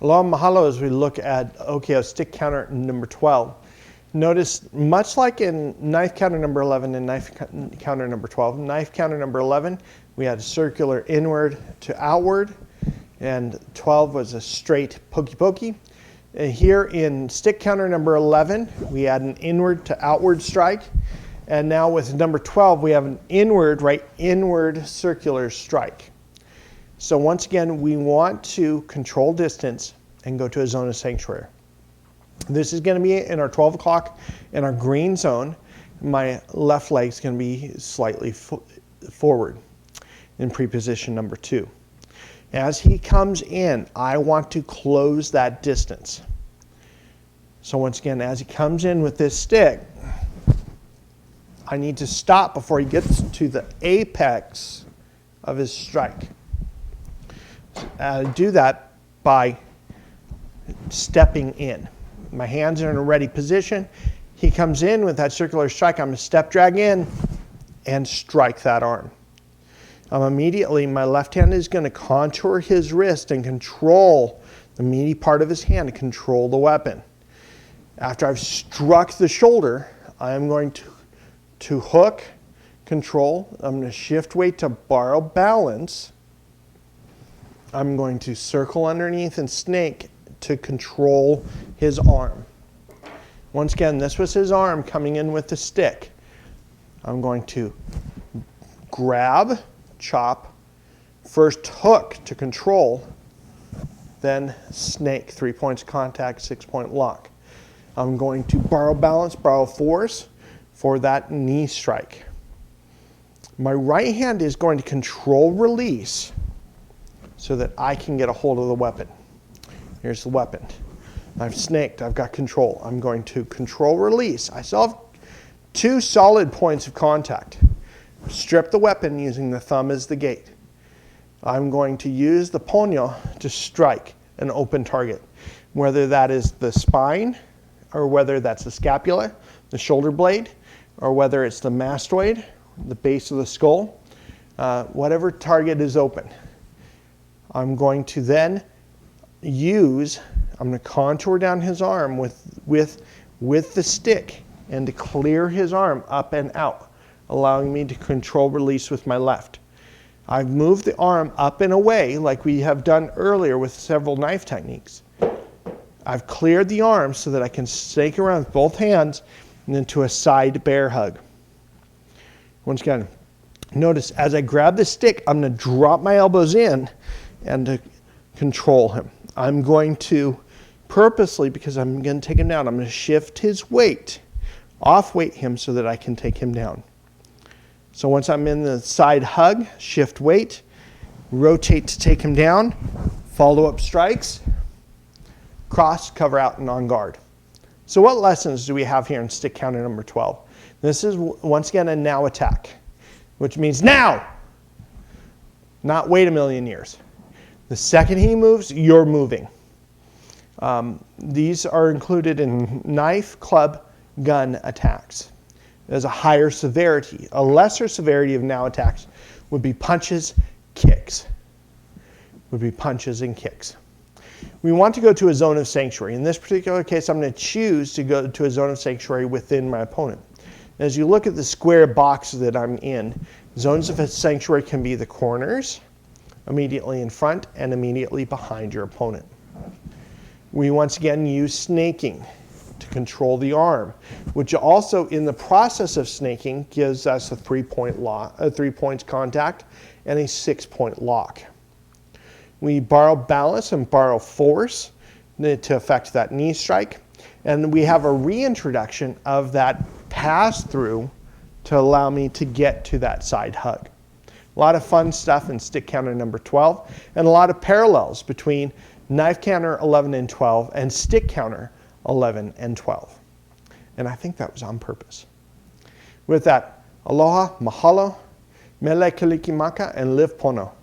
Aloha mahalo as we look at OKO Stick Counter number 12. Notice, much like in knife counter number 11 and knife counter number 12, knife counter number 11, we had a circular inward to outward, and 12 was a straight pokey pokey. And here in stick counter number 11, we had an inward to outward strike. And now with number 12, we have an inward, inward circular strike. So once again, we want to control distance and go to a zone of sanctuary. This is going to be in our 12 o'clock in our green zone. My left leg is going to be slightly forward in pre-position number 2. As he comes in, I want to close that distance. So once again, as he comes in with this stick, I need to stop before he gets to the apex of his strike. Do that by stepping in. My hands are in a ready position. He comes in with that circular strike. I'm going to step drag in and strike that arm. Immediately, my left hand is going to contour his wrist and control the meaty part of his hand to control the weapon. After I've struck the shoulder, I am going to hook, control. I'm going to shift weight to borrow balance. I'm going to circle underneath and snake to control his arm. Once again, this was his arm coming in with the stick. I'm going to grab, chop, first hook to control, then snake, 3 points contact, 6-point lock. I'm going to borrow balance, borrow force for that knee strike. My right hand is going to control release so that I can get a hold of the weapon. Here's the weapon. I've snaked, I've got control. I'm going to control release. I still have 2 solid points of contact. Strip the weapon using the thumb as the gate. I'm going to use the ponyo to strike an open target, whether that is the spine, or whether that's the scapula, the shoulder blade, or whether it's the mastoid, the base of the skull, whatever target is open. I'm going to then I'm going to contour down his arm with the stick and to clear his arm up and out, allowing me to control release with my left. I've moved the arm up and away like we have done earlier with several knife techniques. I've cleared the arm so that I can snake around with both hands and into a side bear hug. Once again, notice as I grab the stick, I'm going to drop my elbows in and to control him. I'm going to purposely, because I'm going to take him down, I'm going to shift his weight, off-weight him so that I can take him down. So once I'm in the side hug, shift weight, rotate to take him down, follow-up strikes, cross, cover out, and on guard. So what lessons do we have here in stick counter number 12? This is, once again, a now attack, which means now, not wait a million years. The second he moves, you're moving. These are included in knife, club, gun attacks. There's a higher severity. A lesser severity of now attacks would be punches, kicks. We want to go to a zone of sanctuary. In this particular case, I'm going to choose to go to a zone of sanctuary within my opponent. As you look at the square box that I'm in, zones of sanctuary can be the corners, immediately in front, and immediately behind your opponent. We once again use snaking to control the arm, which also in the process of snaking gives us a 3 points contact and a 6-point lock. We borrow balance and borrow force to affect that knee strike, and we have a reintroduction of that pass through to allow me to get to that side hug. A lot of fun stuff in stick counter number 12, and a lot of parallels between knife counter 11 and 12 and stick counter 11 and 12. And I think that was on purpose. With that, aloha, mahalo, mele kalikimaka, and live pono.